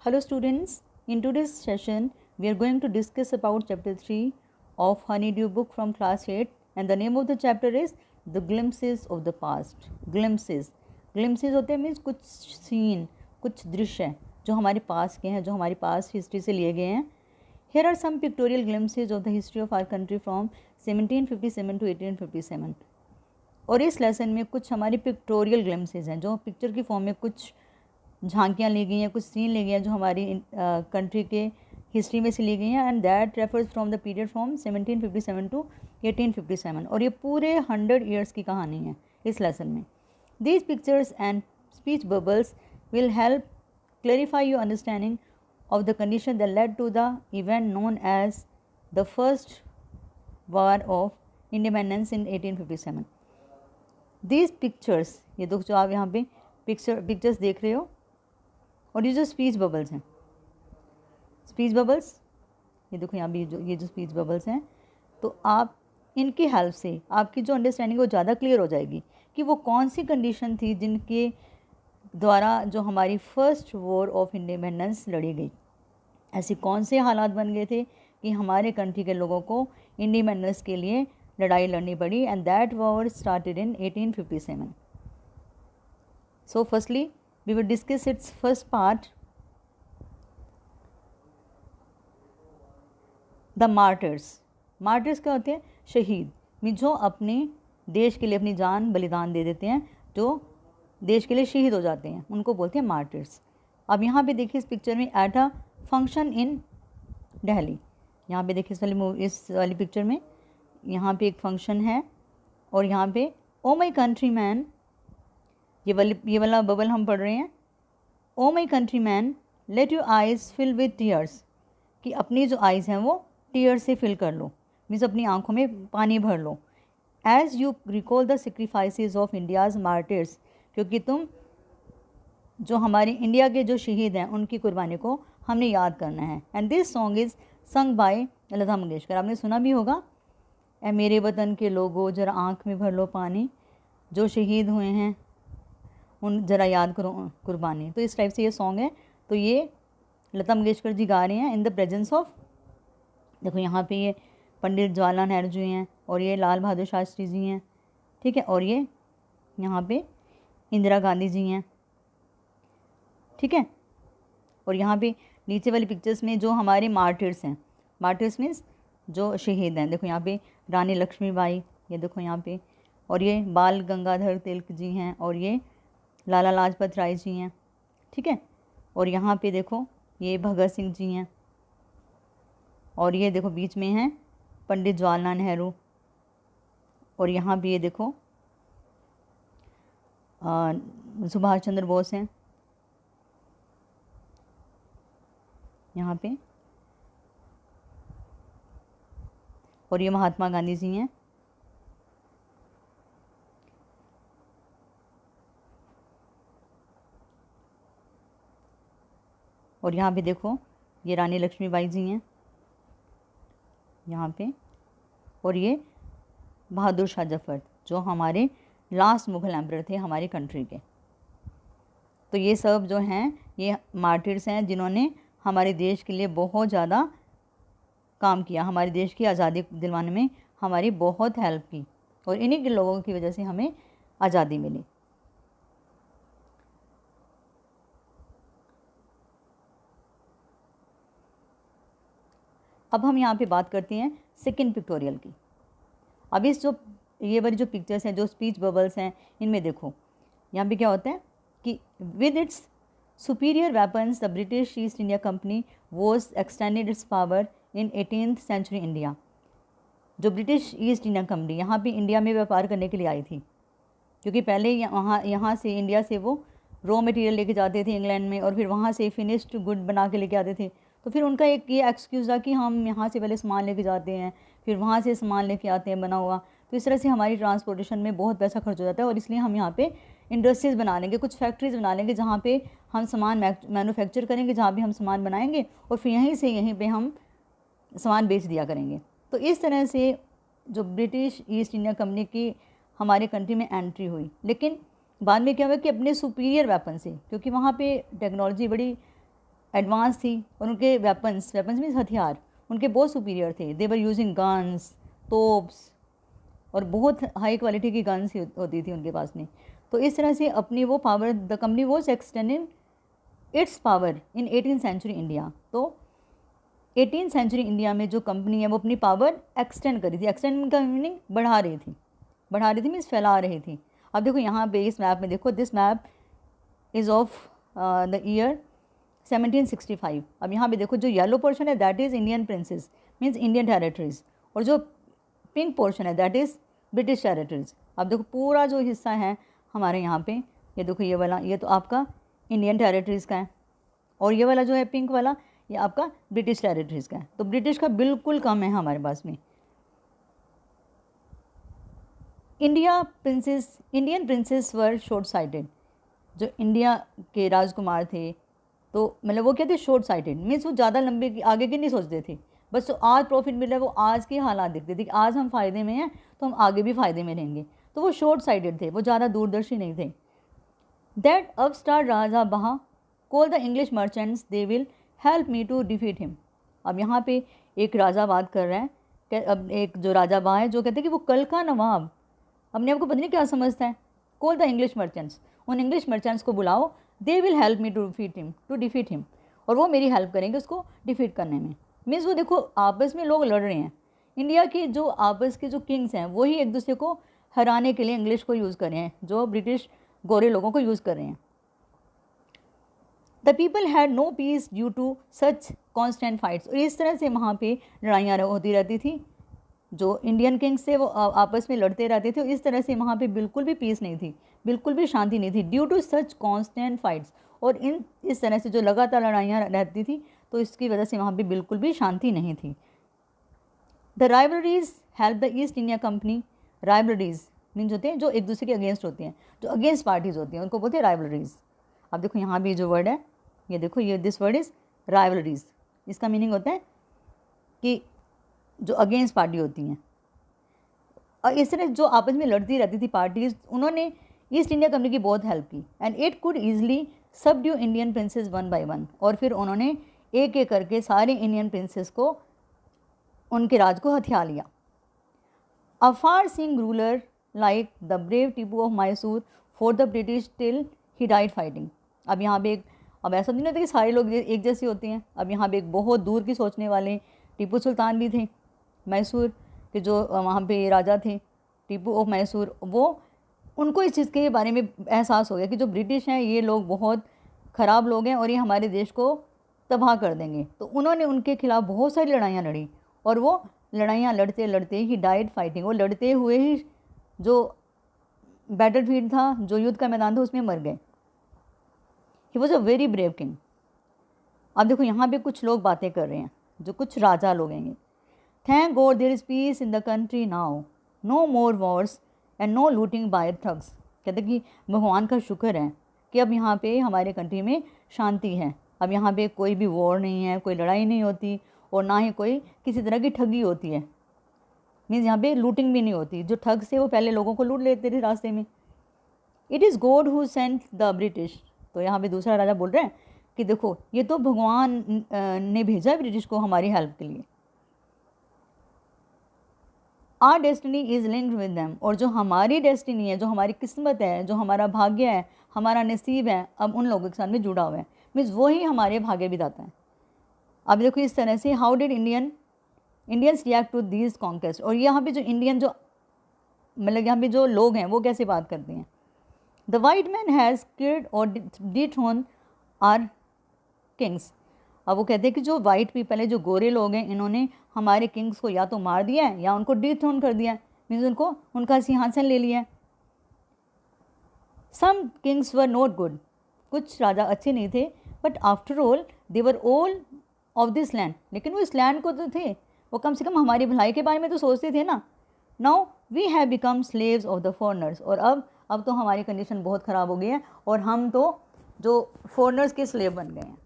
Hello students, in today's session we are going to discuss about chapter 3 of Honeydew book from class 8 and the name of the chapter is The Glimpses of the Past. Glimpses होते हैं means कुछ scene, कुछ दृश्य जो हमारे पास के हैं, जो हमारी पास हिस्ट्री से लिए गए हैं. Here are some pictorial glimpses of the history of our country from 1757 to 1857. और इस लेसन में कुछ हमारी पिक्टोरियल ग्लिम्सेस हैं जो पिक्चर की फॉर्म में कुछ झांकियाँ ली गई हैं, कुछ सीन ली गई हैं जो हमारी कंट्री के हिस्ट्री में से ली गई हैं and that refers from the period from 1757 to 1857. और ये पूरे 100 ईयर्स की कहानी है इस लेसन में. These pictures and speech bubbles will help clarify your understanding of the condition that led to the event known as the first war of independence in 1857. These pictures, ये दो जो आप यहाँ पे पिक्चर्स देख रहे हो और ये जो स्पीच बबल्स हैं, स्पीच बबल्स ये देखो यहाँ पे ये जो स्पीच बबल्स हैं, तो आप इनकी हेल्प से आपकी जो अंडरस्टैंडिंग वो ज़्यादा क्लियर हो जाएगी कि वो कौन सी कंडीशन थी जिनके द्वारा जो हमारी फर्स्ट वॉर ऑफ इंडिपेंडेंस लड़ी गई. ऐसे कौन से हालात बन गए थे कि हमारे कंट्री के लोगों को इंडिपेंडेंस के लिए लड़ाई लड़नी पड़ी and that war started in 1857. So firstly we will discuss its first part, the martyrs. Martyrs क्या होते हैं? शहीद, जो अपने देश के लिए अपनी जान बलिदान दे देते हैं, जो देश के लिए शहीद हो जाते हैं, उनको बोलते हैं मार्टर्स. अब यहाँ पे देखिए इस पिक्चर में at a function in Delhi. यहाँ पे देखिए इस वाली पिक्चर में यहाँ पे एक फंक्शन है और यहाँ पे ओ माई कंट्री मैन, ये वाला बबल हम पढ़ रहे हैं. O my country man let your eyes fill with tears, कि अपनी जो आइज़ हैं वो टीयर से फिल कर लो, मीन्स अपनी आँखों में पानी भर लो. As you recall the sacrifices of India's martyrs, क्योंकि तुम जो हमारी इंडिया के जो शहीद हैं उनकी कुर्बानी को हमने याद करना है. And this song is sung by Lata Mangeshkar. आपने सुना भी होगा, ए मेरे वतन के लोगों जरा आँख में भर लो पानी, जो शहीद हुए हैं उन जरा याद करो कुर्बानी. तो इस टाइप से ये सॉन्ग है. तो ये लता मंगेशकर जी गा रहे हैं इन द प्रेजेंस ऑफ, देखो यहाँ पे ये पंडित जवाहरलाल नेहरू जी हैं और ये लाल बहादुर शास्त्री जी हैं, ठीक है, और ये यहाँ पे इंदिरा गांधी जी हैं, ठीक है. और यहाँ पे नीचे वाली पिक्चर्स में जो हमारे मार्टर्स हैं, मार्टर्स मीन्स जो शहीद हैं, देखो यहाँ पे रानी लक्ष्मीबाई, ये देखो यहाँ पे, और ये बाल गंगाधर तिलक जी हैं और ये लाला लाजपत राय जी हैं, ठीक है. और यहाँ पे देखो ये भगत सिंह जी हैं और ये देखो बीच में हैं पंडित जवाहरलाल नेहरू. और यहाँ पे ये देखो सुभाष चंद्र बोस हैं यहाँ पे, और ये महात्मा गांधी जी हैं. और यहाँ पे देखो ये रानी लक्ष्मीबाई जी हैं यहाँ पे, और ये बहादुर शाह जफर जो हमारे लास्ट मुग़ल एम्परर थे हमारी कंट्री के. तो ये सब जो हैं ये मार्टिर्स हैं जिन्होंने हमारे देश के लिए बहुत ज़्यादा काम किया, हमारे देश की आज़ादी दिलवाने में हमारी बहुत हेल्प की, और इन्हीं के लोगों की वजह से हमें आज़ादी मिली. अब हम यहाँ पे बात करते हैं सेकंड पिक्टोरियल की. अब इस जो ये वाली जो पिक्चर्स हैं, जो स्पीच बबल्स हैं, इनमें देखो यहाँ पे क्या होता है कि with its superior weapons the British East India company was extended its power in 18th century India. जो ब्रिटिश ईस्ट इंडिया कंपनी यहाँ पे इंडिया में व्यापार करने के लिए आई थी, क्योंकि पहले यहाँ से इंडिया से वो रॉ मटेरियल लेके जाते थे इंग्लैंड में और फिर वहाँ से फिनिश्ड गुड बना के लेके आते थे. तो फिर उनका एक ये एक्सक्यूज़ था कि हम यहाँ से पहले सामान लेके जाते हैं, फिर वहाँ से सामान लेके आते हैं बना हुआ. तो इस तरह से हमारी ट्रांसपोर्टेशन में बहुत पैसा खर्च हो जाता है, और इसलिए हम यहाँ पे इंडस्ट्रीज़ बना लेंगे, कुछ फैक्ट्रीज़ बना लेंगे जहाँ पे हम सामान मैन्युफैक्चर करेंगे, जहाँ पे हम सामान बनाएंगे और फिर यहीं पे हम सामान बेच दिया करेंगे. तो इस तरह से जो ब्रिटिश ईस्ट इंडिया कंपनी की हमारे कंट्री में एंट्री हुई. लेकिन बाद में क्या हुआ कि अपने सुपीरियर वेपन से, क्योंकि वहाँ पे टेक्नोलॉजी बड़ी एडवांस थी और उनके वेपन्स मीन्स हथियार उनके बहुत सुपीरियर थे। दे वर यूजिंग गन्स, तोप्स, और बहुत हाई क्वालिटी की गन्स होती थी उनके पास में। तो इस तरह से अपनी वो power, the company was extending its power in 18th century India. तो 18th सेंचुरी इंडिया में जो कंपनी है वो अपनी पावर एक्सटेंड करी थी। एक्सटेंड का मीनिंग बढ़ा रही थी मीन्स फैला रही थी। अब देखो यहाँ पे इस मैप में देखो, this map is of the year 1765। अब यहाँ पे देखो जो येलो पोर्शन है that is Indian princess means Indian territories, और जो पिंक पोर्शन है दैट इज़ ब्रिटिश टेरिटरीज। अब देखो पूरा जो हिस्सा है हमारे यहाँ पे, ये देखो ये वाला, ये तो आपका इंडियन टेरिटरीज़ का है, और ये वाला जो है पिंक वाला ये आपका ब्रिटिश टेरिटरीज़ का है। तो ब्रिटिश का बिल्कुल कम है हमारे पास में। इंडियन प्रिंसेस वर शॉर्ट साइटेड। जो इंडिया के राजकुमार थे तो मतलब वो क्या थे, शॉर्ट साइटेड मीन्स वो ज़्यादा लंबे आगे की नहीं सोचते थे। बस तो आज प्रॉफिट मिल रहा है वो आज के हालात देखते थे कि आज हम फ़ायदे में हैं तो हम आगे भी फ़ायदे में रहेंगे। तो वो शॉर्ट साइटेड थे, वो ज़्यादा दूरदर्शी नहीं थे। दैट अपस्टार्ट राजा बहा call the English merchants they will help me to defeat him. अब यहाँ पे एक राजा बात कर रहा है कि अब एक जो राजा बहा है जो कहते हैं कि वो कल का नवाब, अपने आप को पता नहीं क्या समझता है। कॉल द इंग्लिश मर्चेंट्स, उन इंग्लिश मर्चेंट्स को बुलाओ, they will help me to defeat him, और वो मेरी हेल्प करेंगे उसको डिफीट करने में। मीन्स वो देखो आपस में लोग लड़ रहे हैं, इंडिया के जो आपस के जो किंग्स हैं वही एक दूसरे को हराने के लिए इंग्लिश को यूज़ कर रहे हैं, जो ब्रिटिश गोरे लोगों को यूज़ कर रहे हैं। The people had no peace due to such constant fights, और इस तरह से वहाँ पे लड़ाइयाँ होती रहती थी। जो इंडियन किंग्स थे वो आपस में लड़ते रहते थे, इस तरह से वहाँ पे बिल्कुल भी पीस नहीं थी, बिल्कुल भी शांति नहीं थी। Due to such constant fights, और इस तरह से जो लगातार लड़ाइयाँ रहती थी तो इसकी वजह से वहाँ पे बिल्कुल भी शांति नहीं थी। The rivalries help the East India company. Rivalries means होते हैं जो एक दूसरे के अगेंस्ट होते हैं, जो अगेंस्ट पार्टीज होती हैं उनको बोलते हैं राइवलरीज। अब देखो यहाँ भी जो वर्ड है ये देखो, ये दिस वर्ड इज़ राइवलरीज। इसका मीनिंग होता है कि जो अगेंस्ट पार्टी होती हैं, और इस तरह जो आपस में लड़ती रहती थी पार्टीज, उन्होंने ईस्ट इंडिया कंपनी की बहुत हेल्प की। And it could easily subdue Indian princess one by one, और फिर उन्होंने एक एक करके सारे इंडियन प्रिंसेस को, उनके राज को हथिया लिया। A far seeing ruler like the brave Tipu of Mysore fought the British till he died fighting. अब यहाँ पे अब ऐसा नहीं होता कि सारे लोग एक जैसे होते हैं। अब यहाँ पे एक बहुत दूर की सोचने वाले टीपू सुल्तान भी थे, मैसूर के जो वहाँ पे राजा थे टीपू ऑफ मैसूर, वो उनको इस चीज़ के बारे में एहसास हो गया कि जो ब्रिटिश हैं ये लोग बहुत ख़राब लोग हैं और ये हमारे देश को तबाह कर देंगे। तो उन्होंने उनके खिलाफ़ बहुत सारी लड़ाइयाँ लड़ी, और वो लड़ाइयाँ लड़ते लड़ते ही डाइड फाइटिंग, वो लड़ते हुए ही जो बैटल फील्ड था, जो युद्ध का मैदान था, उसमें मर गए। He was a very brave king. अब देखो यहाँ पे कुछ लोग बातें कर रहे हैं, जो कुछ राजा लोग हैं। Thank God there is peace in the country now, no more wars and no looting by thugs. कहते कि भगवान का शुक्र है कि अब यहाँ पे हमारे कंट्री में शांति है। अब यहाँ पे कोई भी वॉर नहीं है, कोई लड़ाई नहीं होती, और ना ही कोई किसी तरह की ठगी होती है। मीन्स यहाँ पे लूटिंग भी नहीं होती। जो ठग से वो पहले लोगों को लूट लेते थे रास्ते में। It is God who sent the British. तो यहाँ पे दूसरा राजा बोल रहे हैं कि देखो ये तो भगवान ने भेजा है ब्रिटिश को हमारी हेल्प के लिए। Are destiny is linked with them, और जो हमारी डेस्टिनी है, जो हमारी किस्मत है, जो हमारा भाग्य है, हमारा नसीब है, अब उन लोगों के साथ में जुड़ा हुआ है। मीन्स वही हमारे भाग्य बिताता है। अब देखो इस तरह से how did Indians react to these conquest. और यहाँ पे जो इंडियन जो मतलब यहाँ पे जो लोग हैं वो कैसे बात करते हैं। The white man has killed और डिथ्रोन आर किंग्स। अब वो कहते हैं कि जो वाइट पीपल है, जो गोरे लोग हैं, इन्होंने हमारे किंग्स को या तो मार दिया है या उनको डिथ्रोन कर दिया है, मीन्स उनको उनका सिंहासन ले लिया है। सम किंग्स वर नॉट गुड, कुछ राजा अच्छे नहीं थे, but after all they were all of this land, लेकिन वो इस लैंड को तो थे, वो कम से कम हमारी भलाई के बारे में तो सोचते थे ना। Now we have become slaves of the foreigners, और अब तो हमारी कंडीशन बहुत ख़राब हो गई है और हम तो जो फॉरनर्स के स्लेव बन गए हैं।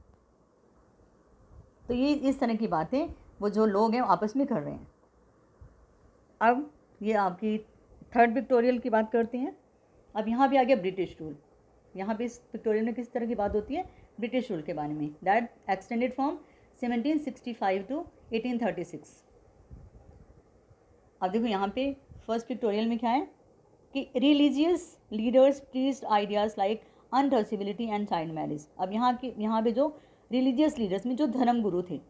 तो ये इस तरह की बातें वो जो लोग हैं आपस में कर रहे हैं। अब ये आपकी थर्ड पिक्टोरियल की बात करते हैं। अब यहाँ भी आ गया ब्रिटिश रूल। यहाँ पे इस पिक्टोरियल में किस तरह की बात होती है, ब्रिटिश रूल के बारे में, दैट एक्सटेंडेड फ्रॉम 1765 टू 1836। अब देखो यहाँ पे फर्स्ट पिक्टोरियल में क्या है कि religious leaders preached ideas like untouchability and child marriage. अब यहाँ पे जो रिलीजियस लीडर्स में जो धर्म गुरु थे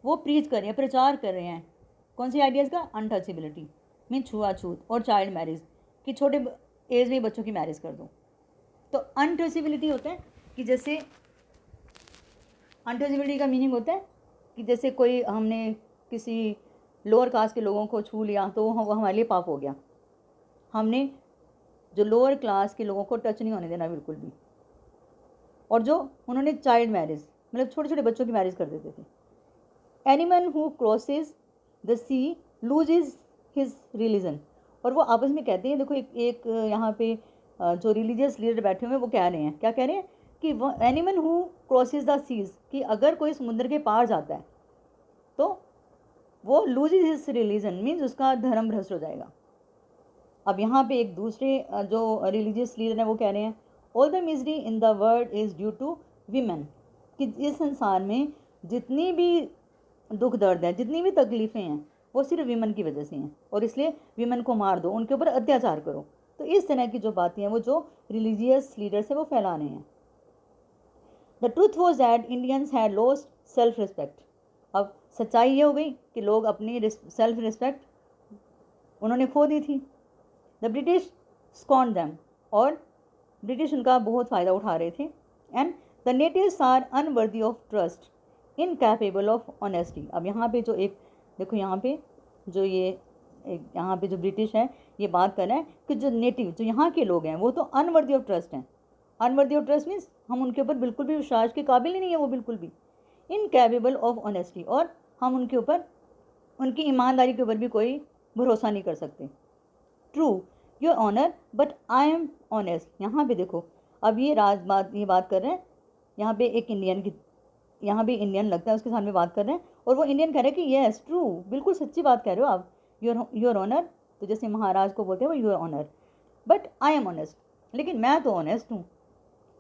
वो प्रीच कर रहे हैं, प्रचार कर रहे हैं कौन सी आइडियाज़ का, अनटचेबिलिटी मीन छुआछूत, और चाइल्ड मैरिज कि छोटे एज में बच्चों की मैरिज कर दो। तो अनटचेबिलिटी होता है कि जैसे अनटचेबिलिटी का मीनिंग होता है कि जैसे कोई हमने किसी लोअर कास्ट के लोगों को छू लिया तो वो हमारे लिए पाप हो गया। हमने जो लोअर क्लास के लोगों को टच नहीं होने देना बिल्कुल भी। और जो उन्होंने चाइल्ड मैरिज मतलब छोटे छोटे बच्चों की मैरिज कर देते थे। Anyone who crosses the sea loses his religion. और वो आपस में कहते हैं, देखो एक यहाँ पे जो रिलीजियस लीडर बैठे हुए हैं वो कह रहे हैं, क्या कह रहे हैं कि anyone who crosses the seas, कि अगर कोई समुद्र के पार जाता है तो वो लूजेज हिज रिलीजन मीन्स उसका धर्म भ्रष्ट हो जाएगा। अब यहाँ पे एक दूसरे जो रिलीजियस लीडर हैं वो कह रहे हैं all the misery in the world is due to women, कि इस संसार में जितनी भी दुख दर्द है, जितनी भी तकलीफ़ें हैं वो सिर्फ वीमेन की वजह से हैं, और इसलिए वीमेन को मार दो, उनके ऊपर अत्याचार करो। तो इस तरह की जो बातें हैं वो जो रिलीजियस लीडर्स हैं वो फैला रहे हैं। The truth was that Indians had lost self respect. अब सच्चाई ये हो गई कि लोग अपनी सेल्फ रिस्पेक्ट उन्होंने खो दी थी। द ब्रिटिश स्कॉन्ड दैम, और ब्रिटिश उनका बहुत फ़ायदा उठा रहे थे। And the natives are unworthy of trust, incapable of honesty. अब यहाँ पे जो एक देखो यहाँ पे जो यहाँ पे जो ब्रिटिश है ये बात कर रहा है कि जो नेटिव जो यहाँ के लोग हैं वो तो अनवर्दी ऑफ ट्रस्ट हैं। अनवर्दी ऑफ ट्रस्ट मीन्स हम उनके ऊपर बिल्कुल भी विश्वास के काबिल ही नहीं है वो बिल्कुल भी। इनकैपेबल ऑफ ऑनेस्टी, और हम उनके ऊपर उनकी ईमानदारी के ऊपर भी कोई भरोसा नहीं कर सकते। True your honour but I am honest. यहाँ पे देखो अब ये बात कर रहे हैं, यहाँ पे एक इंडियन की, यहाँ भी इंडियन लगता है उसके सामने बात कर रहे हैं, और वो इंडियन कह रहे हैं कि येस ट्रू, बिल्कुल सच्ची बात कह रहे हो आप, योर ऑनर। तो जैसे महाराज को बोलते हैं वो your honour, but I am honest, लेकिन मैं तो ऑनेस्ट हूँ।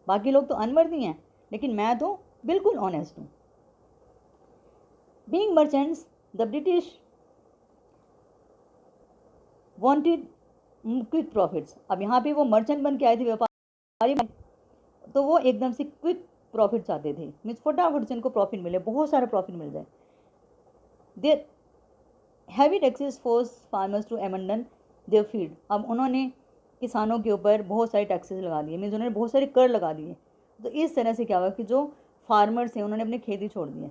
बाकी लोग तो अनवर्दी हैं लेकिन मैं तो बिल्कुल ऑनेस्ट हूँ। Being merchants the British wanted quick profits. अब यहाँ पे वो मर्चेंट बन के आए थे, व्यापारी, तो वो एकदम से क्विक प्रॉफिट चाहते थे, मीन्स फटाफट से इनको प्रॉफिट मिले, बहुत सारा प्रॉफिट मिल जाए। Their heavy taxes force farmers to abandon their field. अब उन्होंने किसानों के ऊपर बहुत सारे टैक्सेस लगा दिए, मीन्स उन्होंने बहुत सारे कर लगा दिए। तो इस तरह से क्या हुआ कि जो फार्मर्स हैं उन्होंने अपनी खेती छोड़ दी है।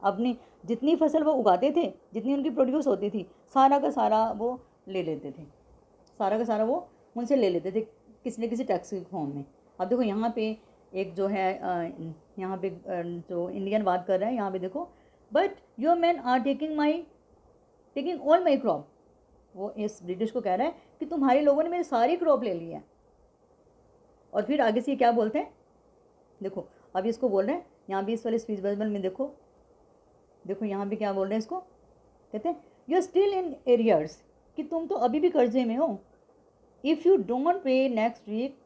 अपनी जितनी फसल वो उगाते थे, जितनी उनकी प्रोड्यूस होती थी, सारा का सारा वो ले लेते थे, सारा का सारा वो उनसे ले लेते थे किसी न किसी टैक्स के फॉर्म में। अब देखो यहाँ पे एक जो है यहाँ पे जो इंडियन बात कर रहा है, यहाँ पे देखो but your man are taking all my crop. वो इस ब्रिटिश को कह रहा है कि तुम्हारे लोगों ने मेरी सारी क्रॉप ले ली है। और फिर आगे से क्या बोलते हैं, देखो अब इसको बोल रहे हैं यहाँ भी इस वाले स्पीच बजबल में, देखो यहाँ पे क्या बोल रहे हैं, इसको कहते हैं you are still in arrears, कि तुम तो अभी भी कर्जे में हो। If you don't pay next week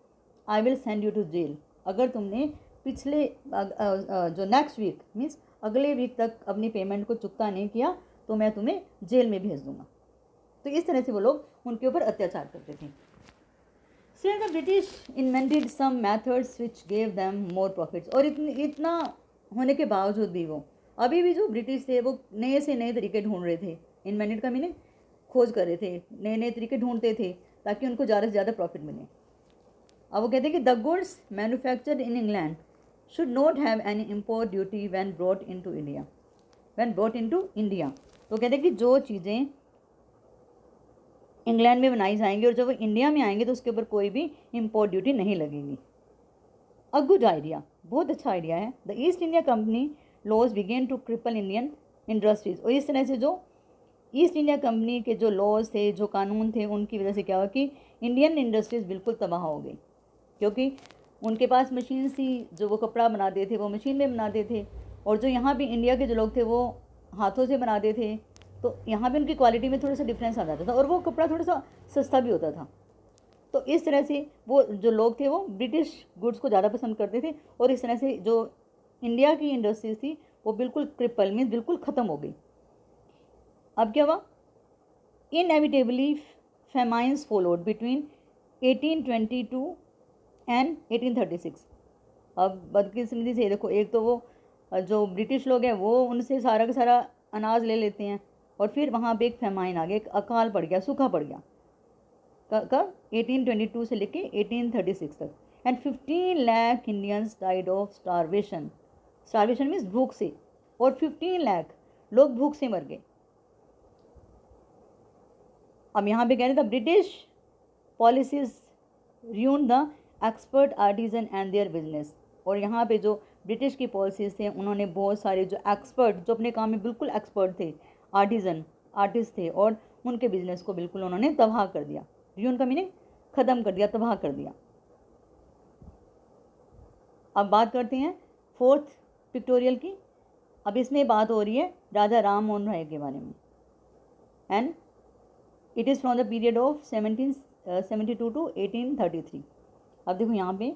I will send you to jail. अगर तुमने पिछले जो नेक्स्ट वीक मीन्स अगले वीक तक अपनी पेमेंट को चुकता नहीं किया तो मैं तुम्हें जेल में भेज दूँगा। तो इस तरह से वो लोग उनके ऊपर अत्याचार करते थे। Still the British invented some methods which gave them more profits। और इतना होने के बावजूद भी वो अभी भी जो ब्रिटिश थे वो नए से नए तरीके ढूंढ रहे थे। इन्वेंटेड का मीनिंग खोज कर रहे थे, नए नए तरीके ढूंढते थे ताकि उनको ज़्यादा से ज़्यादा प्रॉफिट मिले। अब वो कहते हैं कि the goods manufactured in England should not have any import duty when brought into India. तो कहते हैं कि जो चीज़ें इंग्लैंड में बनाई जाएंगी और जब वो इंडिया में आएंगे तो उसके ऊपर कोई भी इम्पोर्ट ड्यूटी नहीं लगेगी। अ गुड आइडिया, बहुत अच्छा आइडिया है। The East India Company laws began to cripple Indian industries. और इस तरह से जो ईस्ट इंडिया कंपनी के जो लॉज थे, जो कानून थे, उनकी वजह से क्या हुआ कि इंडियन इंडस्ट्रीज़ बिल्कुल तबाह हो गई, क्योंकि उनके पास मशीन थी, जो वो कपड़ा बनाते थे वो मशीन में बनाते थे, और जो यहाँ भी इंडिया के जो लोग थे वो हाथों से बनाते थे। तो यहाँ पे उनकी क्वालिटी में थोड़ा सा डिफरेंस आ जाता था और वो कपड़ा थोड़ा सा सस्ता भी होता था। तो इस तरह से वो जो लोग थे वो ब्रिटिश गुड्स को ज़्यादा पसंद करते थे, और इस तरह से जो इंडिया की इंडस्ट्रीज थी वो बिल्कुल क्रिपल मीन्स बिल्कुल ख़त्म हो गई। अब क्या हुआ, inevitably famines followed between 1822 and 1836। अब बदकिस्मती से देखो, एक तो वो जो ब्रिटिश लोग हैं वो उनसे सारा का सारा अनाज ले लेते हैं, और फिर वहाँ पे एक फेमाइन आ गया, एक अकाल पड़ गया, सूखा पड़ गया। कब 1822 से लेके 1836 तक। And 15 lakh Indians died of starvation. Starvation means भूख से, और 15 लाख लोग भूख से मर गए। अब यहाँ पे कह रहे थे British policies ruined the expert artisan and their business. और यहाँ पे जो ब्रिटिश की पॉलिसीज थे उन्होंने बहुत सारे जो एक्सपर्ट, जो अपने काम में बिल्कुल एक्सपर्ट थे, आर्टिस्ट थे, और उनके बिजनेस को बिल्कुल उन्होंने तबाह कर दिया। ruin का मीनिंग ख़त्म कर दिया, तबाह कर दिया। अब बात करते हैं फोर्थ पिक्टोरियल की। अब इसमें बात हो रही है राजा राम मोहन राय के बारे में, and it is from the period of 1772 to 1833। अब देखो यहाँ पे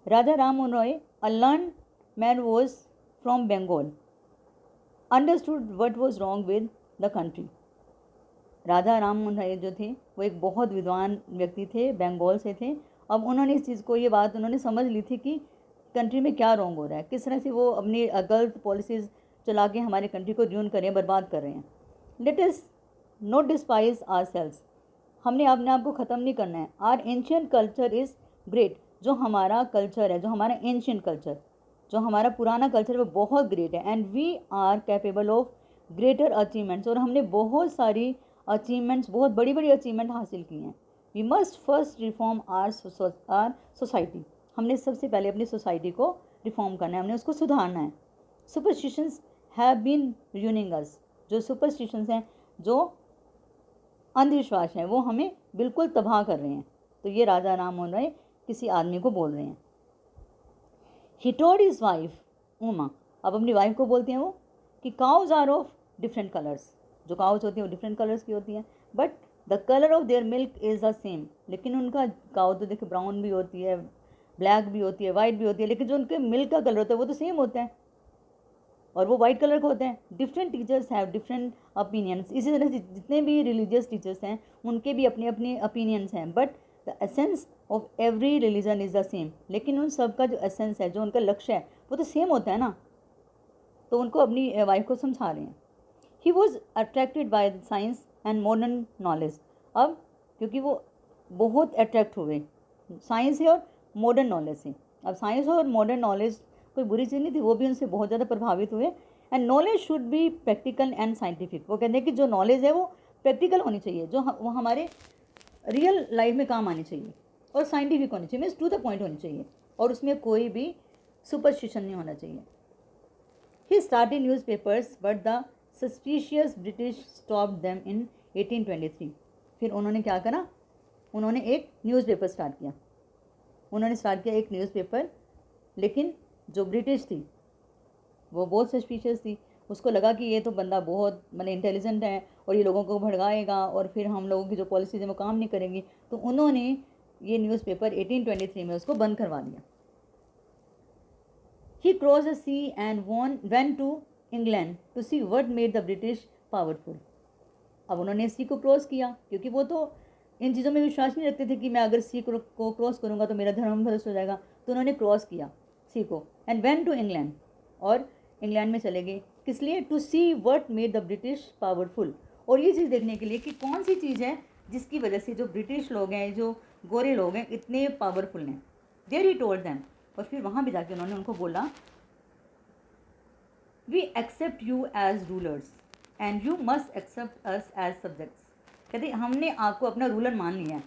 Raja Ram Mohan Roy, a learned man, was from Bengal, understood what was wrong with the country. Raja Ram Mohan Rai जो थे वो एक बहुत विद्वान व्यक्ति थे, बंगाल से थे। अब उन्होंने इस चीज़ को, ये बात उन्होंने समझ ली थी कि कंट्री में क्या रॉन्ग हो रहा है, किस तरह से वो अपनी गलत पॉलिसीज़ चला के हमारे कंट्री को र्यून कर रहे हैं, बर्बाद कर रहे हैं। Let us not despise ourselves, हमने अपने आप को ख़त्म नहीं करना है। Our ancient culture is great, जो हमारा कल्चर है, जो हमारा एंशियंट कल्चर, जो हमारा पुराना कल्चर है वो बहुत ग्रेट है। And we are capable of greater achievements, और हमने बहुत सारी अचीवमेंट्स, बहुत बड़ी बड़ी अचीवमेंट हासिल की हैं। We must first reform our society, हमने सबसे पहले अपनी सोसाइटी को रिफॉर्म करना है, हमने उसको सुधारना है। सुपरस्टिशंस हैव बीन रूइनिंग अस, जो सुपरस्टिशंस हैं, जो अंधविश्वास हैं, वो हमें बिल्कुल तबाह कर रहे हैं। तो ये राजा राम मोहन राय किसी आदमी को बोल रहे हैं। He told his wife Uma, अब अपनी वाइफ को बोलते हैं वो, कि cows are of different colours, जो काउज होती हैं वो डिफरेंट कलर्स की होती हैं, but the colour of their milk is the same. लेकिन उनका काउ तो देखिए ब्राउन भी होती है, ब्लैक भी होती है, वाइट भी होती है, लेकिन जो उनके मिल्क का कलर होता है वो तो सेम होता है, और वो वाइट कलर का होता है। Different teachers have different opinions, इसी तरह से जितने भी रिलीजियस टीचर्स हैं उनके भी अपने अपने ओपिनियंस हैं, but the essence of every religion is the same. लेकिन उन सब का जो एसेंस है, जो उनका लक्ष्य है, वो तो सेम होता है ना। तो उनको अपनी वाइफ को समझा रहे हैं। He was attracted by science and modern knowledge, अब क्योंकि वो बहुत अट्रैक्ट हुए साइंस से और मॉडर्न नॉलेज से। अब साइंस और मॉडर्न नॉलेज कोई बुरी चीज़ नहीं थी, वो भी उनसे बहुत ज़्यादा प्रभावित हुए। And knowledge should be practical and scientific, वो कहते हैं कि जो नॉलेज है वो प्रैक्टिकल होनी चाहिए, जो वो हमारे रियल लाइफ में काम आनी चाहिए, और साइंटिफिक होनी चाहिए, मीन्स टू द पॉइंट होनी चाहिए, और उसमें कोई भी सुपरस्टिशन नहीं होना चाहिए। He started newspapers but the suspicious British stopped them in 1823। फिर उन्होंने क्या करा, उन्होंने एक न्यूज़पेपर स्टार्ट किया, एक न्यूज़पेपर, लेकिन जो ब्रिटिश थी वो बहुत सस्पिशियस थी। उसको लगा कि ये तो बंदा बहुत मतलब इंटेलिजेंट है, और ये लोगों को भड़काएगा, और फिर हम लोगों की जो पॉलिसीज़ हैं वो काम नहीं करेंगी। तो उन्होंने ये न्यूज़पेपर 1823 में उसको बंद करवा दिया। He crossed the sea and went to England to see what made the British powerful. अब उन्होंने सी को क्रॉस किया, क्योंकि वो तो इन चीज़ों में विश्वास नहीं रखते थे कि मैं अगर सी को क्रॉस करूँगा तो मेरा धर्म भ्रष्ट हो जाएगा। तो उन्होंने क्रॉस किया सी को, एंड वेंट टू इंग्लैंड, और इंग्लैंड में चले गए। किस लिए? To see what made the British powerful, और ये चीज़ देखने के लिए कि कौन सी चीज़ है जिसकी वजह से जो ब्रिटिश लोग हैं, जो गोरे लोग हैं, इतने पावरफुल हैं। देयर ही टोल्ड देम, और फिर वहाँ भी जाके उन्होंने उनको बोला, we accept you as rulers and you must accept us as subjects. कहते हमने आपको अपना रूलर मान लिया है,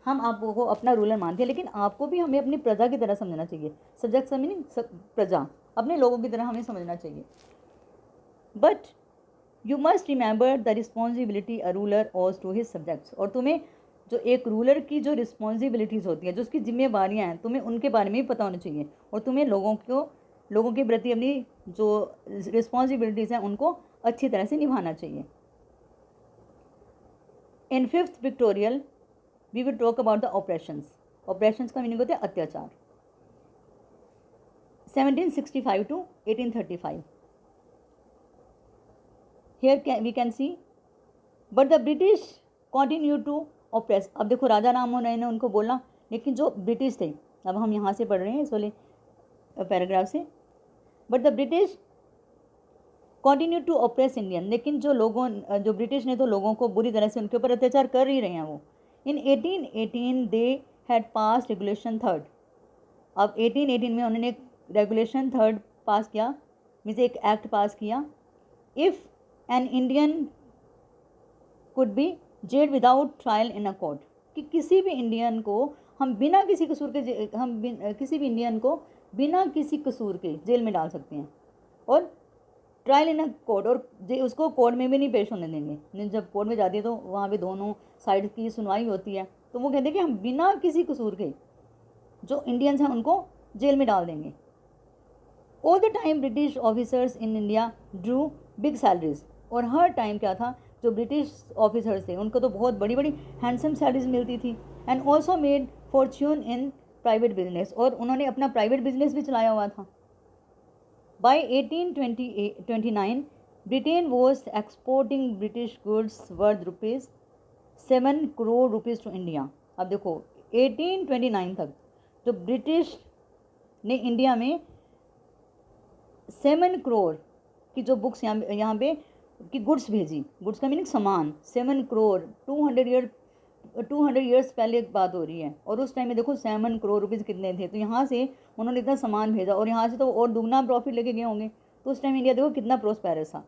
हम आपको अपना रूलर मानते हैं, लेकिन आपको भी हमें अपनी प्रजा की तरह समझना चाहिए। सब्जेक्ट का मीनिंग प्रजा, अपने लोगों की तरह हमें समझना चाहिए। But you must remember the responsibility a ruler owes to his subjects, और तुम्हें जो एक रूलर की जो रिस्पॉन्सिबिलिटीज़ होती हैं, जो उसकी जिम्मेवारियाँ हैं, तुम्हें उनके बारे में भी पता होना चाहिए, और तुम्हें लोगों के प्रति अपनी जो रिस्पॉन्सिबिलिटीज़ हैं उनको अच्छी तरह से निभाना चाहिए। In 5th pictorial we will talk about the operations. Operations का मीनिंग होता है अत्याचार. 1765 to 1835. Here we can see, but the British continue to oppress. अब देखो राजा राममोहन राय ने उनको बोला, लेकिन जो ब्रिटिश थे, अब हम यहाँ से पढ़ रहे हैं इस वाले पैराग्राफ से, but the British continue to oppress Indian. लेकिन जो ब्रिटिश ने तो लोगों को बुरी तरह से उनके ऊपर अत्याचार कर ही रहे हैं वो. इन 1818 they had pass regulation 3rd. अब 1818 में उन्होंने एक रेगुलेशन 3rd पास किया, मीन्स एक एक्ट पास किया. If an Indian could be gelled without trial in a court, कि किसी भी इंडियन को हम बिना किसी कसूर के किसी भी इंडियन को बिना किसी कसूर के जेल में डाल सकते हैं, और ट्रायल इन अ कोर्ट, और उसको कोर्ट में भी नहीं पेश होने देंगे. जब कोर्ट में जाती है तो वहाँ पे दोनों साइड की सुनवाई होती है, तो वो कहते हैं कि हम बिना किसी कसूर के जो इंडियंस हैं उनको जेल में डाल देंगे. All the time British officers in India Drew big salaries. और हर टाइम क्या था, जो ब्रिटिश ऑफिसर्स थे उनको तो बहुत बड़ी बड़ी हैंडसम सैलरीज मिलती थी. And also made fortune in private business, और उन्होंने अपना प्राइवेट बिजनेस भी चलाया हुआ था. By 1829 Britain was exporting British goods worth ₹7 crore to India. अब देखो 1829 तक जो ब्रिटिश ने इंडिया में 7 करोड़ की जो बुक्स यहाँ पे की गुड्स भेजी. गुड्स का मीनिंग सामान. 7 करोड़ 200 ईयर्स पहले एक बात हो रही है, और उस टाइम में देखो 7 करोड़ रुपीज़ कितने थे. तो यहाँ से उन्होंने इतना सामान भेजा, और यहाँ से तो और दुगना प्रॉफिट लेके गए होंगे. तो उस टाइम इंडिया देखो कितना प्रोस्पेरस था.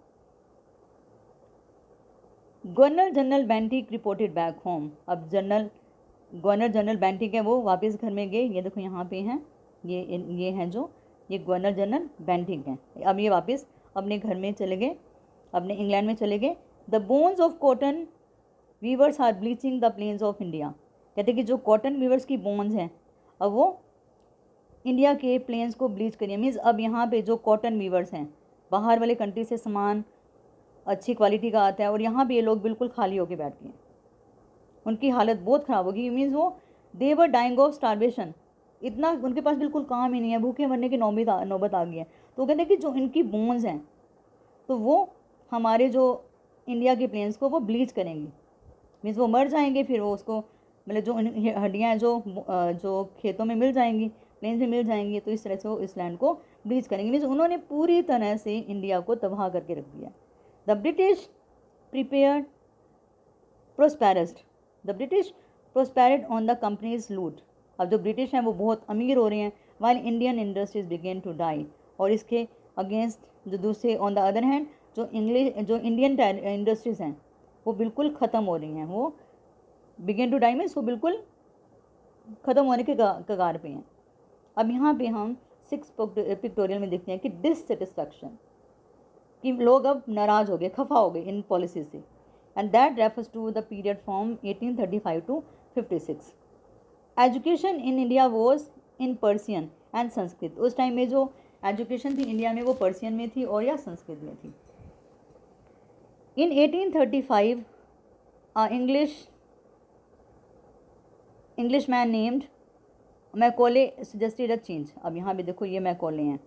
Governor general Bentinck reported back home. अब गवर्नर जनरल बेंटिक है वो वापस घर में गए. ये देखो यहाँ पे हैं, ये हैं जो ये गवर्नर जनरल बेंटिक हैं. अब ये वापस अपने घर में चले गए, अपने इंग्लैंड में चले गए. The bones of cotton weavers are bleaching the plains of India. कहते हैं कि जो कॉटन वीवर्स की बोन्स हैं अब वो इंडिया के प्लेन्स को ब्लीच करिए. मीन्स अब यहाँ पे जो कॉटन वीवर्स हैं, बाहर वाले कंट्री से सामान अच्छी क्वालिटी का आता है, और यहाँ पे ये लोग बिल्कुल खाली होके बैठ गए. उनकी हालत बहुत ख़राब होगी. मीन्स वो दे वर डाइंग ऑफ स्टारवेशन. इतना उनके पास बिल्कुल काम ही नहीं है, भूखे मरने की नौबत आ गई है. तो वो कहते हैं कि जो इनकी बोन्स हैं तो वो हमारे जो इंडिया के प्लेन्स को वो ब्लीच करेंगी. मीन्स वो मर जाएंगे, फिर वो उसको मतलब जो हड्डियाँ हैं जो खेतों में मिल जाएंगी, प्लेन्स में मिल जाएंगी, तो इस तरह से वो इस लैंड को ब्लीच करेंगे. मीन्स उन्होंने पूरी तरह से इंडिया को तबाह करके रख दिया. The British prepared prospered on the company's loot. अब जो ब्रिटिश हैं वो बहुत अमीर हो रहे हैं, while Indian industries began to die. और इसके अगेंस्ट जो दूसरे ऑन द अदर हैंड जो इंडियन इंडस्ट्रीज़ हैं वो बिल्कुल ख़त्म हो रही हैं. वो बिगेन टू डाई में वो बिल्कुल ख़त्म होने के कगार पे हैं. अब यहाँ पे हम 6 पिक्टोरियल में देखते हैं कि डिससेटिस्फैक्शन, कि लोग अब नाराज़ हो गए, खफा हो गए इन पॉलिसी से. And that refers to the period from 1835 to 56. Education in India was in Persian and Sanskrit. उस टाइम में जो एजुकेशन थी इंडिया में वो पर्सियन में थी और या संस्कृत में थी. इन 1835 English man named Macaulay suggested a change. अब यहाँ भी देखो ये मैकॉले हैं.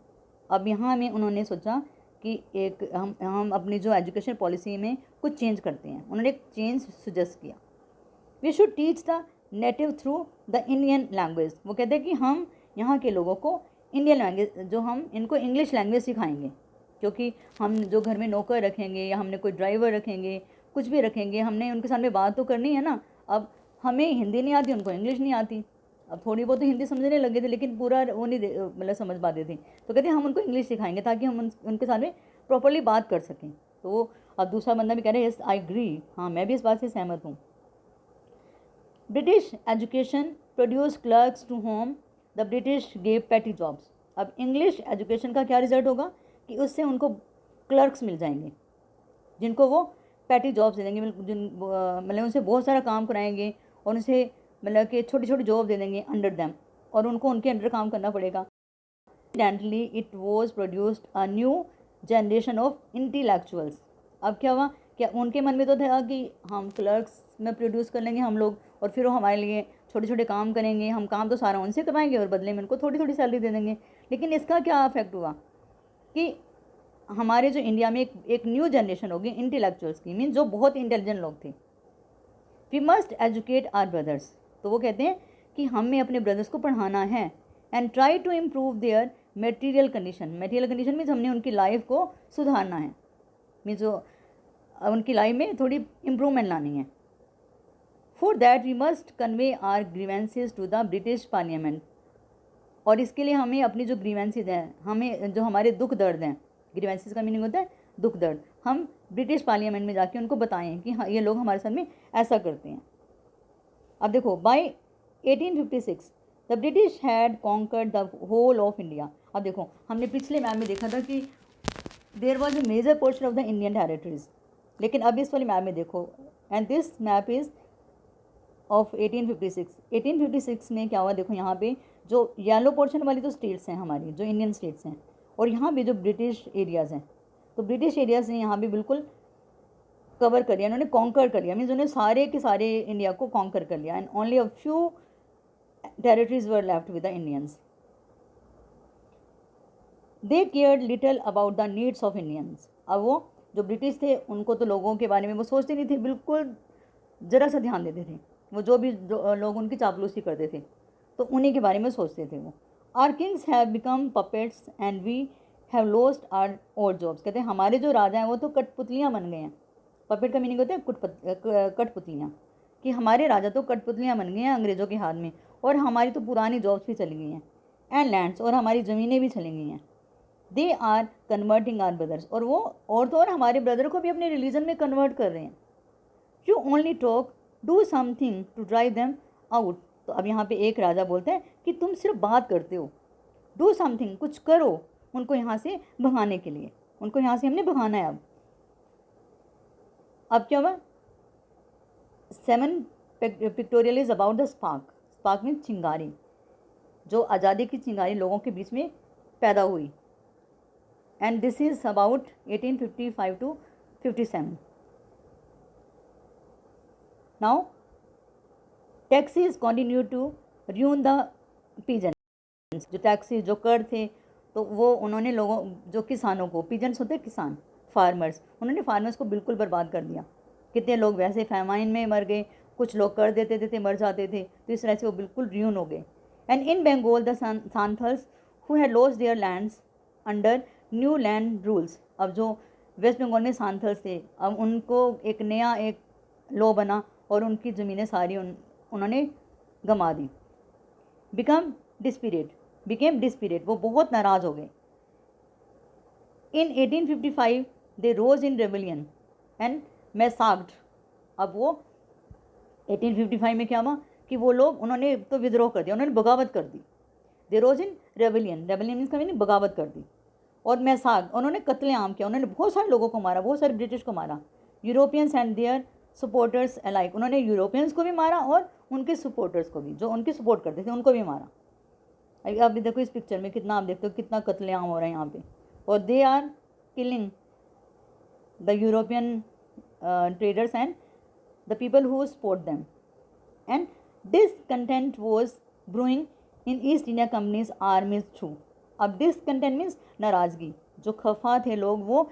अब यहाँ में उन्होंने सोचा कि एक हम अपनी जो एजुकेशन पॉलिसी में कुछ चेंज करते हैं. उन्होंने एक चेंज सजेस्ट किया. We should teach the native through the Indian language. वो कहते हैं कि हम यहाँ के लोगों को इंडियन लैंग्वेज, जो हम इनको इंग्लिश लैंग्वेज सिखाएंगे, क्योंकि हम जो घर में नौकर रखेंगे या हमने कोई ड्राइवर रखेंगे, कुछ भी रखेंगे, हमने उनके सामने बात तो करनी है ना. अब हमें हिंदी नहीं आती, उनको इंग्लिश नहीं आती. अब थोड़ी बहुत तो हिंदी समझने लगे थे, लेकिन पूरा वो नहीं मतलब समझ पाते थे. तो कहते हैं हम उनको इंग्लिश सिखाएंगे ताकि हम उनके सामने प्रॉपरली बात कर सकें. तो अब दूसरा बंदा भी कह रहा है यस आई एग्री, हाँ मैं भी इस बात से सहमत हूँ. British education produce clerks to whom the British gave petty jobs. अब इंग्लिश एजुकेशन का क्या रिजल्ट होगा कि उससे उनको क्लर्क्स मिल जाएंगे जिनको वो पेटी जॉब्स दे देंगे. मतलब उनसे बहुत सारा काम कराएंगे और उनसे मतलब कि छोटी छोटी जॉब दे देंगे अंडर दैम, और उनको उनके अंडर काम करना पड़ेगा. Incidentally it was produced a new generation of intellectuals. अब क्या हुआ, क्या उनके मन में तो था कि हम क्लर्क्स में प्रोड्यूस कर लेंगे हम लोग, और फिर वो हमारे लिए छोटे छोटे काम करेंगे, हम काम तो सारा उनसे करवाएंगे और बदले में उनको थोड़ी थोड़ी सैलरी दे देंगे। लेकिन इसका क्या इफेक्ट हुआ कि हमारे जो इंडिया में एक न्यू जनरेशन होगी इंटेलेक्चुअल्स की, मीन जो बहुत इंटेलिजेंट लोग थे। We must educate our brothers, तो वो कहते हैं कि हमें अपने ब्रदर्स को पढ़ाना है, and try to improve their material condition. Material condition means हमने उनकी लाइफ को सुधारना है, मीन्स जो उनकी लाइफ में थोड़ी इम्प्रूवमेंट लानी है। For that we must convey our grievances to the British parliament, और इसके लिए हमें अपनी जो ग्रीवेंसेज हैं, हमें जो हमारे दुख दर्द हैं, ग्रीवेंसेज का मीनिंग होता है दुख दर्द, हम ब्रिटिश पार्लियामेंट में जाके उनको बताएं कि हाँ ये लोग हमारे साथ में ऐसा करते हैं। अब देखो, by 1856 the British had conquered the whole of India. अब देखो, हमने पिछले मैप में देखा था कि there was a major portion of the Indian territories, लेकिन अब इस वाले मैप में देखो, and this map is of 1856। 1856 में क्या हुआ, देखो यहाँ पे जो येलो पोर्शन वाली जो स्टेट्स हैं हमारी, जो इंडियन स्टेट्स हैं, और यहाँ पे जो ब्रिटिश एरियाज़ हैं, तो ब्रिटिश एरियाज़ ने यहाँ पे बिल्कुल कवर कर लिया, उन्होंने कॉन्कर कर लिया, मीन्स उन्होंने सारे के सारे इंडिया को कॉन्कर कर लिया, and only a few territories were left with the Indians. They cared little about the needs of Indians. अब वो जो ब्रिटिश थे उनको तो लोगों के बारे में वो सोचते नहीं थे, बिल्कुल ज़रा सा ध्यान देते थे, वो जो भी लोग उनकी चापलूसी करते थे तो उन्हीं के बारे में सोचते थे वो। Our kings have become puppets and we have lost our old jobs. कहते हैं हमारे जो राजा हैं वो तो कठपुतलियाँ बन गए हैं। पपेट का मीनिंग होता है कठपुतलियाँ, कि हमारे राजा तो कठपुतलियाँ बन गए हैं अंग्रेज़ों के हाथ में, और हमारी तो पुरानी जॉब्स भी चली गई हैं, एंड लैंड्स, और हमारी ज़मीनें भी चली गई हैं। They are converting our brothers, और वो और तो और हमारे ब्रदर को भी अपने रिलीजन में कन्वर्ट कर रहे हैं। You only talk, do something to drive them out. तो अब यहाँ पे एक राजा बोलता है कि तुम सिर्फ बात करते हो, डू समथिंग, कुछ करो उनको यहाँ से भगाने के लिए, उनको यहाँ से हमने भगाना है। अब क्या हुआ, 7 pictorial is about the spark. Spark means चिंगारी, जो आज़ादी की चिंगारी लोगों के बीच में पैदा हुई, and this is about 1855 to 57। Now taxes continue to ruin the peasants. जो टैक्सी, जो कर थे, तो वो उन्होंने लोगों, जो किसानों को, पिजन्स होते किसान, फार्मर्स, उन्होंने फार्मर्स को बिल्कुल बर्बाद कर दिया। कितने लोग वैसे फैमाइन में मर गए, कुछ लोग कर देते थे मर जाते थे, तो इस तरह से वो बिल्कुल र्यून हो गए। And in Bengal the Santhals who had lost their lands under new land rules. अब जो वेस्ट बंगाल में सांथल्स थे, अब उनको एक नया एक लॉ बना और उनकी ज़मीनें सारी उन्होंने गंवा दी। बिकेम डिस्पिरेट, वो बहुत नाराज़ हो गए। इन 1855 दे रोज इन रेवलियन एंड मैसाक्ड। अब वो 1855 में क्या हुआ कि वो लोग, उन्होंने तो विद्रोह कर दिया, उन्होंने बगावत कर दी। दे रोज इन रेवलियन, रेवलियन इसका मीनिंग बगावत कर दी। और मैसाक, उन्होंने कत्लेआम किया, उन्होंने बहुत सारे लोगों को मारा, बहुत सारे ब्रिटिश को मारा। Europeans and their supporters alike, उन्होंने यूरोपियंस को भी मारा और उनके सपोर्टर्स को भी, जो उनकी सपोर्ट करते थे उनको भी मारा। अब देखो इस पिक्चर में कितना, आप देखते हो कितना कत्लेआम हो रहा है यहाँ पे। और they are killing the European traders and the people who support them, and discontent was brewing in East India Company's armies too। अब discontent means नाराज़गी, जो खफा थे लोग, वो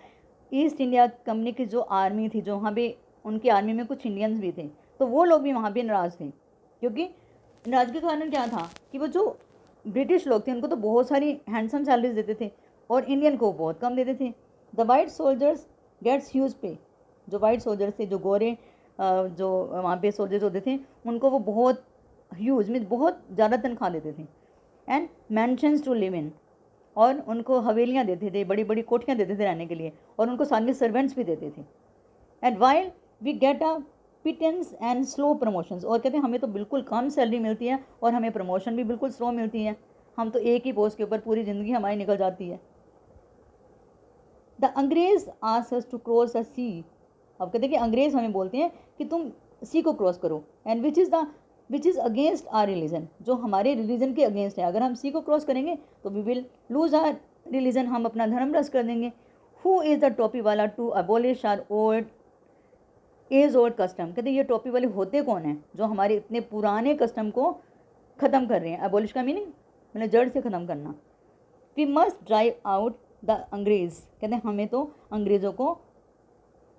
ईस्ट इंडिया कंपनी की जो आर्मी थी, जो वहाँ पे उनकी आर्मी में कुछ इंडियंस भी थे, तो वो लोग भी वहाँ पे नाराज़ थे। क्योंकि नाराज़गी का कारण क्या था कि वो जो ब्रिटिश लोग थे उनको तो बहुत सारी हैंडसम सैलरीज देते थे और इंडियन को बहुत कम देते थे। The white soldiers gets huge pay, जो वाइट सोल्जर्स थे, जो गोरे जो वहाँ पे सोल्जर्स होते थे, उनको वो बहुत ह्यूज मीन बहुत ज़्यादा तनख्वाह देते थे। And mansions to live in, और उनको हवेलियाँ देते थे, बड़ी बड़ी कोठियाँ देते थे रहने के लिए, और उनको साथ में सर्वेंट्स भी देते थे। And while we get a pittance and slow promotions, और कहते हैं हमें तो बिल्कुल कम सैलरी मिलती है और हमें प्रमोशन भी बिल्कुल स्लो मिलती है, हम तो एक ही पोस्ट के ऊपर पूरी ज़िंदगी हमारी निकल जाती है। The Angrez ask us to cross a sea. अब कहते हैं कि अंग्रेज़ हमें बोलते हैं कि तुम सी को क्रॉस करो, and which is against our religion, जो हमारे रिलीजन के अगेंस्ट है। अगर हम सी को क्रॉस करेंगे तो we will lose our religion, हम अपना धर्म रस कर देंगे। हु इज़ द टोपी वाला to abolish our old age old custom, कहते ये टोपी वाले होते कौन हैं जो हमारे इतने पुराने कस्टम को ख़त्म कर रहे हैं। एबॉलिश का मीनिंग मतलब जड़ से ख़त्म करना। We must drive out the अंग्रेज़, कहते हैं हमें तो अंग्रेज़ों को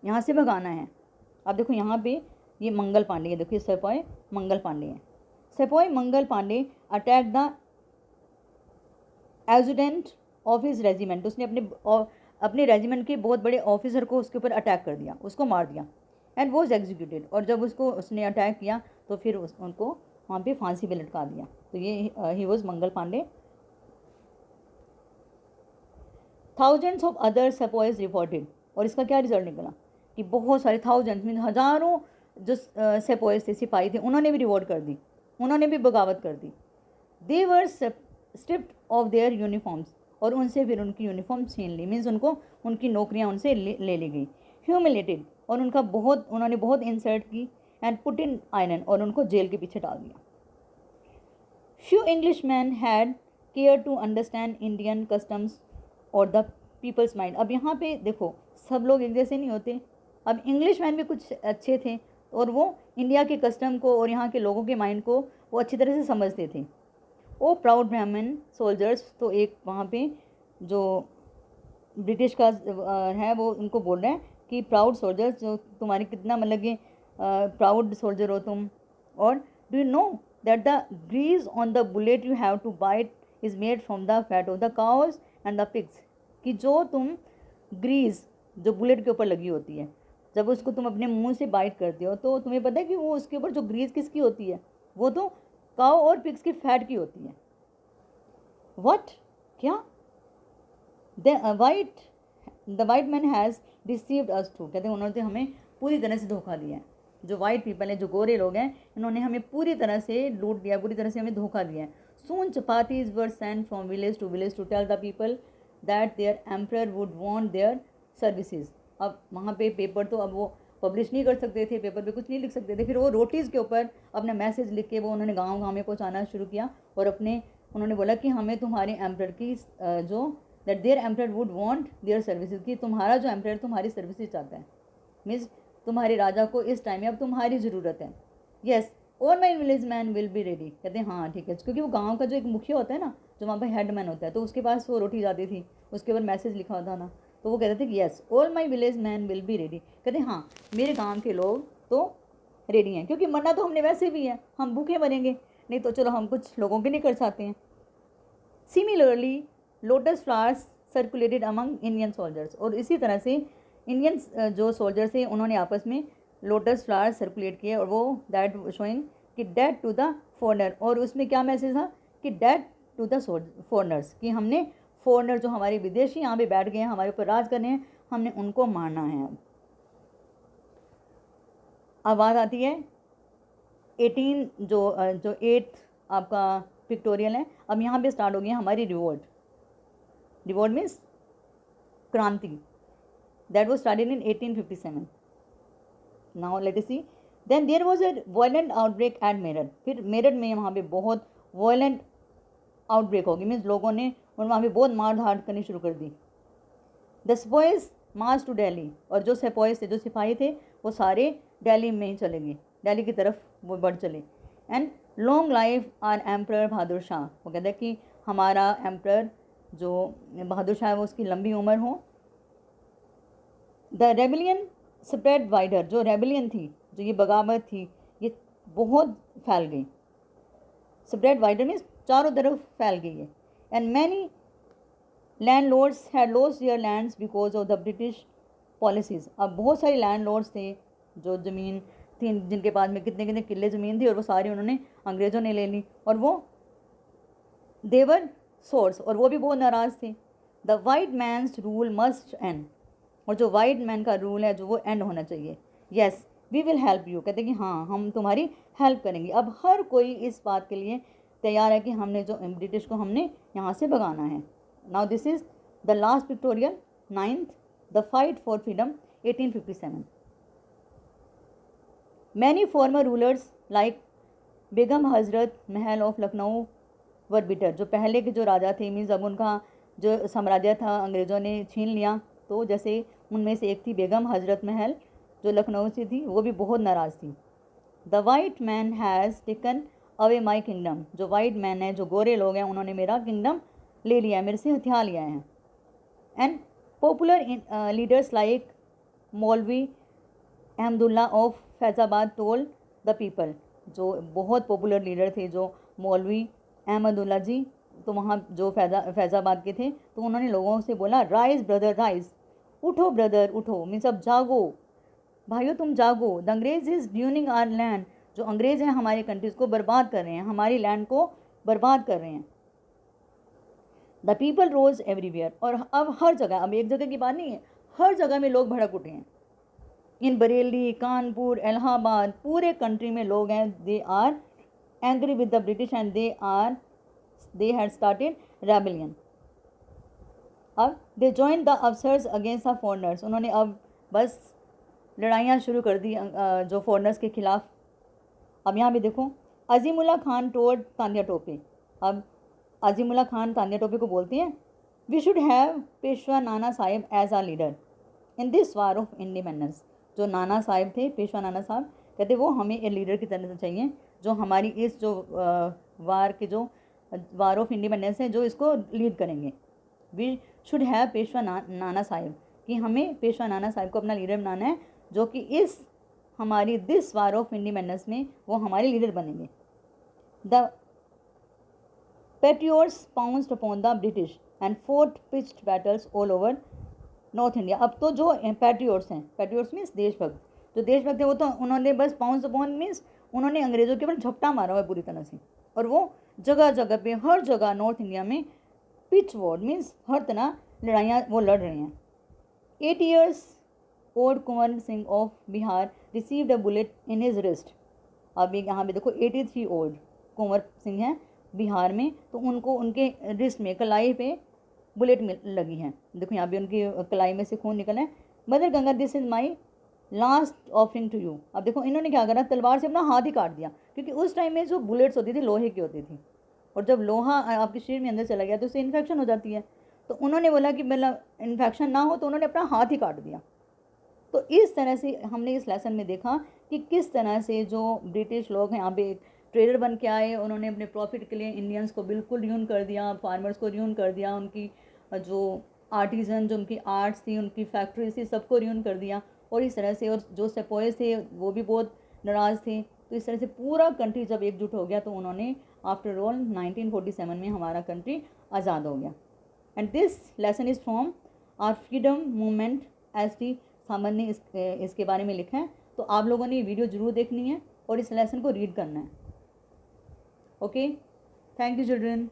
यहाँ से भगाना है। अब देखो यहाँ पे ये मंगल पांडे है, देखिए सेपॉय मंगल पांडे हैं। Sepoy Mangal Pandey attack the adjutant of his regiment, उसने अपने रेजिमेंट के बहुत बड़े ऑफिसर को उसके ऊपर अटैक कर दिया, उसको मार दिया। एंड वॉज एग्जीक्यूटेड, और जब उसने अटैक किया तो फिर उनको वहाँ पे फांसी पे लटका दिया। तो ये he was Mangal Pandey. Thousands of other sepoys reported, और इसका क्या रिजल्ट निकला कि बहुत सारे थाउजेंड्स मीन हज़ारों जो सेपॉयज थे, सिपाही थे, उन्होंने भी रिवोल्ट कर दी, उन्होंने भी बगावत कर दी। दे वर स्ट्रिप्ड ऑफ देयर यूनिफॉर्म्स, और उनसे फिर उनकी यूनिफॉर्म छीन ली, मीन्स उनको उनकी नौकरियां उनसे ले ली गई। ह्यूमिलेटेड, और उन्होंने बहुत इंसल्ट की। एंड पुट इन आयरन, और उनको जेल के पीछे डाल दिया। Few English man had care to understand Indian customs और द पीपल्स माइंड। अब यहाँ पे देखो सब लोग एक जैसे नहीं होते। अब इंग्लिश मैन भी कुछ अच्छे थे और वो इंडिया के कस्टम को और यहाँ के लोगों के माइंड को वो अच्छी तरह से समझते थे। ओ प्राउड ब्राह्मण सोल्जर्स, तो एक वहाँ पे जो ब्रिटिश का है वो उनको बोल रहे हैं कि प्राउड सोल्जर्स, जो तुम्हारी कितना मतलब कि प्राउड सोल्जर हो तुम। और do you know that the grease on the bullet you have to bite is made from the fat of the cows and the pigs, कि जो तुम ग्रीस जो बुलेट के ऊपर लगी होती है, जब उसको तुम अपने मुंह से बाइट करते हो तो तुम्हें पता है कि वो उसके ऊपर जो ग्रीस किसकी होती है, वो तो काउ और पिग्स की फैट की होती है। व्हाट, क्या? The white man has deceived us too, कहते हैं उन्होंने हमें पूरी तरह से धोखा दिया है। जो वाइट पीपल हैं, जो गोरे लोग हैं, इन्होंने हमें पूरी तरह से लूट दिया, पूरी तरह से हमें धोखा दिया है। Soon chapatis were sent from village to tell the people that their emperor would want their services. अब वहाँ पे पेपर तो अब वो पब्लिश नहीं कर सकते थे, पेपर पे कुछ नहीं लिख सकते थे, फिर वो रोटीज़ के ऊपर अपना मैसेज लिख के वो उन्होंने गाँव गाँव में पहुँचाना शुरू किया। और उन्होंने बोला कि हमें तुम्हारे एम्परर की जो that their emperor would want their services, कि तुम्हारा जो एम्परर तुम्हारी सर्विसेज चाहता है, मीन्स तुम्हारे राजा को इस टाइम में अब तुम्हारी ज़रूरत है। येस और my village man will be ready, कहते हैं हाँ ठीक है, क्योंकि वो गांव का जो एक मुखिया होता है ना, जो वहाँ पर हेड मैन होता है, तो उसके पास वो रोटी जाती थी, उसके ऊपर मैसेज लिखा होता ना, तो वो कहते थे कि yes all my village man will be ready, कहते हाँ मेरे गाँव के लोग तो रेडी हैं, क्योंकि मरना तो हमने वैसे भी है, हम भूखे मरेंगे नहीं, तो चलो हम कुछ लोगों के लिए कर सकते हैं। Similarly lotus flowers circulated among Indian soldiers, और इसी तरह से इंडियन जो सोल्जर्स थे उन्होंने आपस में लोटस फ्लावर सर्कुलेट किए, और वो दैट शोइंग कि डेट टू द फॉरनर, और उसमें क्या मैसेज था कि डेट टू द फॉरनर्स, कि हमने फॉरनर जो हमारे विदेशी यहाँ पे बैठ गए हैं, हमारे ऊपर राज करने हैं, हमने उनको मारना है। अब बात आती है 18 जो 8th आपका पिक्टोरियल है। अब यहाँ पे स्टार्ट हो गई है हमारी रिवोल्ट। रिवोल्ट मीन्स क्रांति, that was started in 1857। Now let us see, then there was a violent outbreak at Meerut, फिर मेरठ में वहाँ पे बहुत वायलेंट आउटब्रेक होगी, मीन्स लोगों ने वहाँ पे बहुत मार धाड़ करनी शुरू कर दी। द सिपाहीज मार्च टू दिल्ली, और जो सिपाहीज थे, जो सिपाही थे, वो सारे दिल्ली में ही चले गए, दिल्ली की तरफ वो बढ़ चले। And long life our emperor Bahadur Shah, वो कहते हैं कि हमारा एम्परर जो बहादुर शाह है वो उसकी लंबी उम्र हो। द रेबिलियन स्प्रेड वाइडर, जो रेबिलियन थी, जो ये बगावत थी, ये बहुत फैल गई। स्प्रेड वाइडर मीन्स चारों तरफ फैल गई है। And many landlords had lost their lands because of the British policies, अब बहुत सारे लैंडलॉर्ड्स थे जो ज़मीन थी, जिनके पास में कितने कितने किले ज़मीन थी, और वो सारी उन्होंने अंग्रेज़ों ने ले ली, और वो देवर सोर्स, और वो भी बहुत नाराज़ थे। The white man's rule must end, और जो वाइट मैन का रूल है जो वो एंड होना चाहिए। Yes we will help you, कहते हैं कि हाँ हम तुम्हारी हेल्प करेंगे। अब हर कोई इस बात के लिए तैयार है कि हमने जो ब्रिटिश को हमने यहाँ से भगाना है। Now this is the last pictorial 9th, the fight for freedom 1857। Many former rulers like Begum Hazrat Mahal of Lucknow were bitter, जो पहले के जो राजा थे, मीन्स अब उनका जो साम्राज्य था अंग्रेज़ों ने छीन लिया, तो जैसे उनमें से एक थी बेगम हजरत महल, जो लखनऊ से थी, वो भी बहुत नाराज़ थी। The white man has taken away my kingdom, जो वाइट मैन है, जो गोरे लोग हैं, उन्होंने मेरा किंगडम ले लिया है, मेरे से हथियार लिया है। एंड पॉपुलर लीडर्स लाइक मौलवी Ahmadullah of Faizabad told the people, जो बहुत पॉपुलर लीडर थे, जो मौलवी अहमदुल्ला जी, तो वहाँ जो फैज़ाबाद के थे, तो उन्होंने लोगों से बोला, राइज ब्रदर राइज, उठो ब्रदर उठो, मीन्स अब जागो भाइयों, तुम जागो। द अंग्रेज इज़ ड्यूनिंग आर लैंड, जो अंग्रेज़ हैं हमारी कंट्रीज़ को बर्बाद कर रहे हैं, हमारी लैंड को बर्बाद कर रहे हैं। द पीपल रोज एवरीवेयर, और अब हर जगह, अब एक जगह की बात नहीं है, हर जगह में लोग भड़क उठे हैं। इन बरेली, कानपुर, इलाहाबाद, पूरे कंट्री में लोग हैं, they are angry with the British and they had started rebellion. अब they join the officers against the foreigners, उन्होंने अब बस लड़ाइयाँ शुरू कर दी जो फॉरनर्स के ख़िलाफ़। अब यहाँ भी देखो, अजीमुल्ला खान टोल्ड तानिया टोपे, अब अजीमुल्ला खान तानिया टोपे को बोलते हैं, we should have Peshwa Nana Sahib as a leader in this war of independence. जो नाना साहिब थे, पेशवा नाना साहब, कहते वो हमें एक लीडर की तरह से चाहिए, जो हमारी इस जो वार के जो वार ऑफ इंडिपेंडेंस है, जो इसको लीड करेंगे। We should have Peshwa Nana Sahib, कि हमें पेशवा नाना साहिब को अपना लीडर बनाना है, जो कि इस हमारी दिस वार ऑफ इंडिपेंडेंस में वो हमारे लीडर बनेंगे। The patriots pounced upon the British and fort pitched battles all over north India. अब तो जो पैट्रियोट्स हैं, पैट्रियोट्स मीन्स देशभक्त, जो देशभक्त है वो तो उन्होंने बस पाउंस अपॉन मीन्स उन्होंने अंग्रेज़ों के ऊपर झपटा मारा हुआ है पूरी तरह से, और वो जगह जगह पे, हर जगह नॉर्थ इंडिया में पिच वॉर मीन्स हर तरह लड़ाइयाँ वो लड़ रहे हैं। 8 years old Kunwar Singh of Bihar received a bullet in his wrist. अब यहाँ पे देखो 83 ओल्ड कुंवर सिंह हैं बिहार में, तो उनको उनके रिस्ट में, कलाई पे बुलेट में लगी है। देखो यहाँ पे उनकी कलाई में से खून निकला है। Mother Ganga, this is my last offering to you. अब देखो इन्होंने क्या करा, तलवार से अपना हाथ ही काट दिया, क्योंकि उस टाइम में जो बुलेट्स होती थी लोहे की होती थी, और जब लोहा आपके शरीर में अंदर चला गया तो उससे इन्फेक्शन हो जाती है। तो उन्होंने बोला कि मतलब इन्फेक्शन ना हो, तो उन्होंने अपना हाथ ही काट दिया। तो इस तरह से हमने इस लेसन में देखा कि किस तरह से जो ब्रिटिश लोग हैं यहाँ पे ट्रेडर बन के आए, उन्होंने अपने प्रॉफिट के लिए इंडियंस को बिल्कुल र्यून कर दिया, फार्मर्स को र्यून कर दिया, उनकी जो आर्टिज़न, जो उनकी आर्ट्स थी, उनकी फैक्ट्रीज थी, सबको र्यून कर दिया। और इस तरह से, और जो सेपोइस थे वो भी बहुत नाराज़ थे। तो इस तरह से पूरा कंट्री जब एकजुट हो गया, तो उन्होंने आफ्टर ऑल 1947 में हमारा कंट्री आज़ाद हो गया। And this lesson is from our freedom movement, S T सामन ने इसके बारे में लिखा है। तो आप लोगों ने ये वीडियो ज़रूर देखनी है और इस लेसन को रीड करना है। Okay, thank you children.